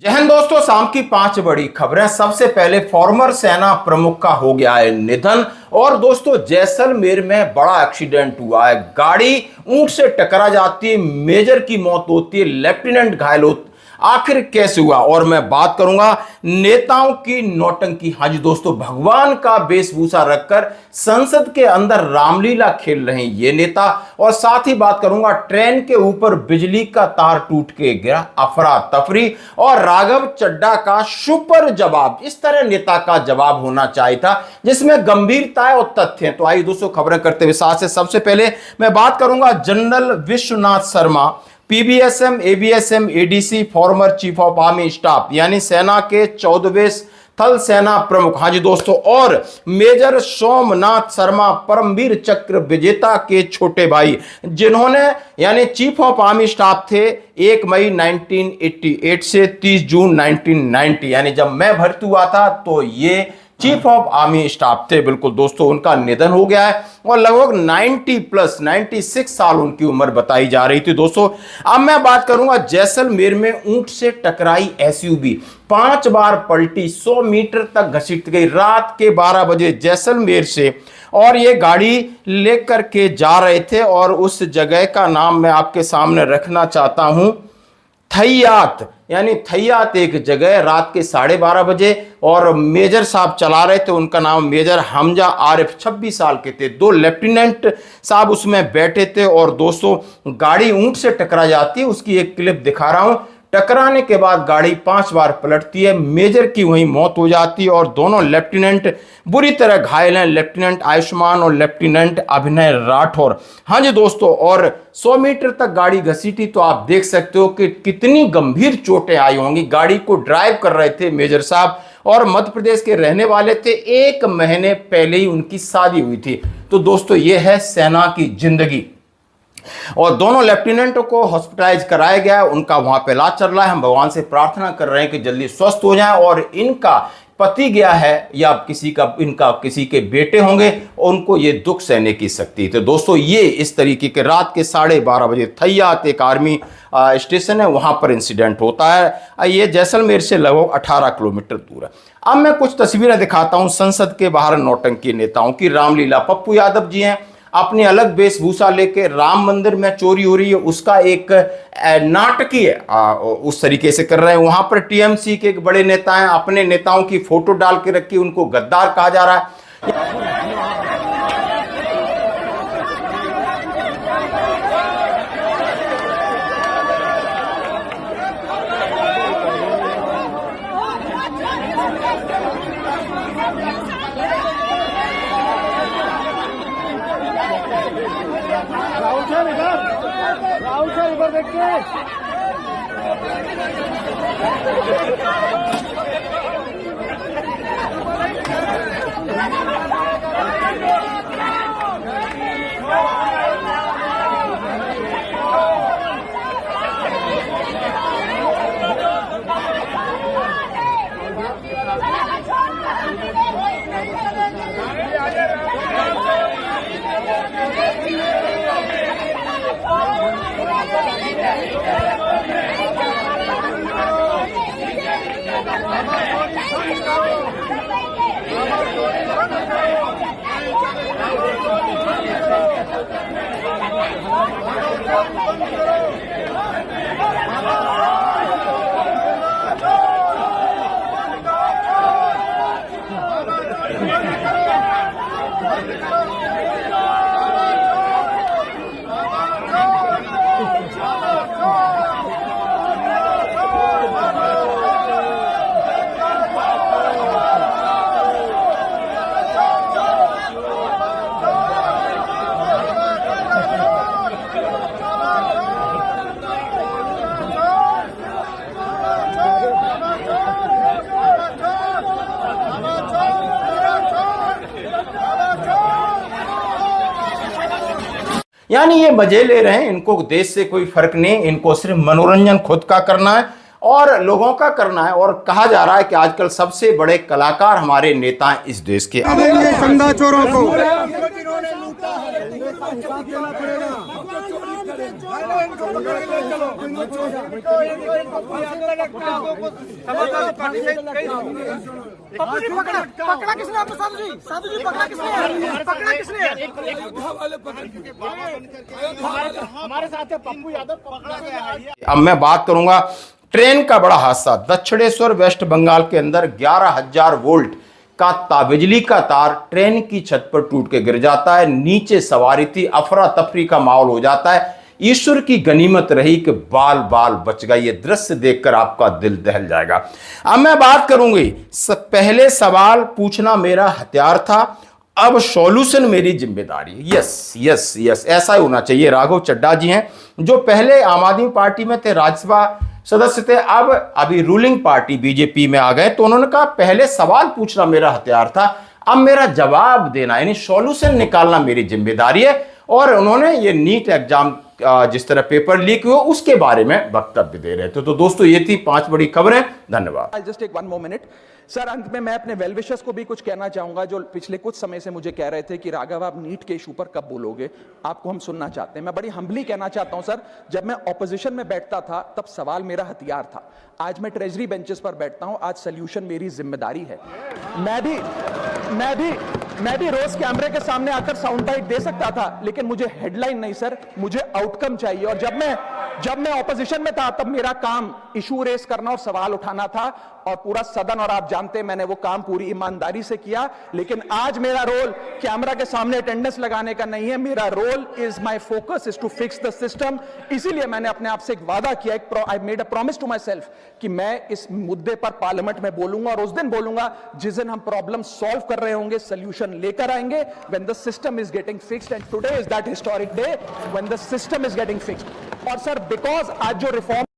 जय हिंद दोस्तों, शाम की 5 बड़ी खबरें। सबसे पहले फॉर्मर सेना प्रमुख का हो गया है निधन। और दोस्तों, जैसलमेर में बड़ा एक्सीडेंट हुआ है। गाड़ी ऊंट से टकरा जाती है, मेजर की मौत होती है, लेफ्टिनेंट घायल होते। आखिर कैसे हुआ? और मैं बात करूंगा नेताओं की नौटंकी। हाँ जी दोस्तों, भगवान का वेशभूषा रखकर संसद के अंदर रामलीला खेल रहे हैं ये नेता। और साथ ही बात करूंगा ट्रेन के ऊपर बिजली का तार टूट के गिरा, अफरा तफरी। और राघव चड्ढा का सुपर जवाब। इस तरह नेता का जवाब होना चाहिए था जिसमें गंभीरता और तथ्य हैं। तो आइए दोस्तों, खबरें करते हुए साथ से सबसे पहले मैं बात करूंगा general Vishwanath Sharma, PVSM, AVSM, ADC, former chief of army staff, यानी सेना के 14वें थल सेना प्रमुख। हाँ जी दोस्तों, और मेजर सोमनाथ शर्मा, परमवीर चक्र विजेता के छोटे भाई, जिन्होंने यानी चीफ ऑफ आर्मी स्टाफ थे 1 मई 1988 से 30 जून 1990, यानी जब मैं भर्ती हुआ था तो ये चीफ ऑफ आर्मी स्टाफ थे। बिल्कुल दोस्तों, उनका निधन हो गया है और लगभग 96 साल उनकी उम्र बताई जा रही थी। दोस्तों, अब मैं बात करूंगा जैसलमेर में ऊंट से टकराई एसयूवी 5 बार पलटी, 100 मीटर तक घसीट गई रात के 12 बजे जैसलमेर से। और ये गाड़ी लेकर के जा रहे थे और उस जगह का नाम मैं आपके सामने रखना चाहता हूं, थैयात, यानी थैयात एक जगह, रात के 12:30 बजे। और मेजर साहब चला रहे थे, उनका नाम मेजर हमजा आरिफ, 26 साल के थे। 2 लेफ्टिनेंट साहब उसमें बैठे थे। और दोस्तों, गाड़ी ऊंट से टकरा जाती है, उसकी एक क्लिप दिखा रहा हूं। टकराने के बाद गाड़ी 5 बार पलटती है, मेजर की वहीं मौत हो जाती है और दोनों लेफ्टिनेंट बुरी तरह घायल हैं, लेफ्टिनेंट आयुष्मान और लेफ्टिनेंट अभिनय राठौर। हाँ जी दोस्तों, और 100 मीटर तक गाड़ी घसीटी तो आप देख सकते हो कि कितनी गंभीर चोटें आई होंगी। गाड़ी को ड्राइव कर रहे थे मेजर साहब और मध्य प्रदेश के रहने वाले थे। 1 महीने पहले ही उनकी शादी हुई थी। तो दोस्तों, यह है सेना की जिंदगी। और दोनों लेफ्टिनेंटों को हॉस्पिटलाइज कराया गया है, उनका वहां पे इलाज चल रहा है। हम भगवान से प्रार्थना कर रहे हैं कि जल्दी स्वस्थ हो जाएं। और इनका पति गया है या इनका किसी के बेटे होंगे, उनको ये दुख सहने की शक्ति। तो दोस्तों, ये इस तरीके के रात के 12:30 बजे थैयात एक आर्मी स्टेशन है, वहां पर इंसिडेंट होता है। ये जैसलमेर से लगभग 18 किलोमीटर दूर है। अब मैं कुछ तस्वीरें दिखाता हूं संसद के बाहर नौटंकी नेताओं की रामलीला। पप्पू यादव जी हैं, अपनी अलग वेशभूषा लेके राम मंदिर में चोरी हो रही है, उसका एक नाटकीय उस तरीके से कर रहे हैं। वहां पर टीएमसी के एक बड़े नेता हैं, अपने नेताओं की फोटो डाल के रखी, उनको गद्दार कहा जा रहा है। राहुल सर इधर देखिए। यानी ये मजे ले रहे हैं, इनको देश से कोई फर्क नहीं, इनको सिर्फ मनोरंजन खुद का करना है और लोगों का करना है। और कहा जा रहा है कि आजकल सबसे बड़े कलाकार हमारे नेता हैं इस देश के। चंदा चोरों को पकड़ा किसने आपको? साधु जी पकड़ा किसने? पकड़ा किसने? हमारे साथ है पप्पू यादव, पकड़ा गया है। अब मैं बात करूंगा ट्रेन का बड़ा हादसा। दक्षिणेश्वर वेस्ट बंगाल के अंदर 11,000 वोल्ट का बिजली का तार ट्रेन की छत पर टूट के गिर जाता है। नीचे सवारी थी, अफरा तफरी का माहौल हो जाता है। ईश्वर की गनीमत रही कि बाल बाल बच गई। ये दृश्य देखकर आपका दिल दहल जाएगा। अब मैं बात करूंगी, पहले सवाल पूछना मेरा हथियार था, अब सॉल्यूशन मेरी जिम्मेदारी। यस यस यस, ऐसा ही होना चाहिए। राघव चड्ढा जी हैं जो पहले आम आदमी पार्टी में थे, राज्यसभा सदस्य थे, अब अभी रूलिंग पार्टी बीजेपी में आ गए। तो उन्होंने कहा पहले सवाल पूछना मेरा हथियार था, अब मेरा जवाब देना यानी सॉल्यूशन निकालना मेरी जिम्मेदारी है। और उन्होंने ये नीट एग्जाम जिस तरह पेपर लीक हुआ उसके बारे में वक्तव्य दे रहे थे। तो दोस्तों ये थी 5 बड़ी खबरें। धन्यवाद। Just take 1 more minute sir. अंत में मैं अपने वेल विशर्स को भी कुछ कहना चाहूंगा जो पिछले कुछ समय से मुझे कह रहे थे कि राघव आप नीट के इशू पर कब बोलोगे, आपको हम सुनना चाहते हैं। मैं बड़ी हम्बली कहना चाहता हूं सर, जब मैं ऑपोजिशन में बैठता था तब सवाल मेरा हथियार था, आज मैं ट्रेजरी बेंचेस पर बैठता हूं, आज सोल्यूशन मेरी जिम्मेदारी है। मैं भी रोज कैमरे के सामने आकर साउंड बाइट दे सकता था, लेकिन मुझे हेडलाइन नहीं सर, मुझे आउटकम चाहिए। और जब मैं ऑपोजिशन में था तब मेरा काम इशू रेस करना और सवाल उठाना था, और पूरा सदन और आप जानते हैं मैंने वो काम पूरी ईमानदारी से किया। लेकिन आज मेरा रोल कैमरा के सामने अटेंडेंस लगाने का नहीं है, मेरा role is my focus is to fix the system. इसीलिए मैंने अपने आप से एक वादा किया, I made a promise to myself कि मैं इस मुद्दे पर पार्लियामेंट में बोलूंगा, और उस दिन बोलूंगा जिस दिन हम प्रॉब्लम सॉल्व कर रहे होंगे, सोल्यूशन लेकर आएंगे, when the system is getting fixed. And today is that historic day when the system is getting fixed. और सर बिकॉज आज जो रिफॉर्म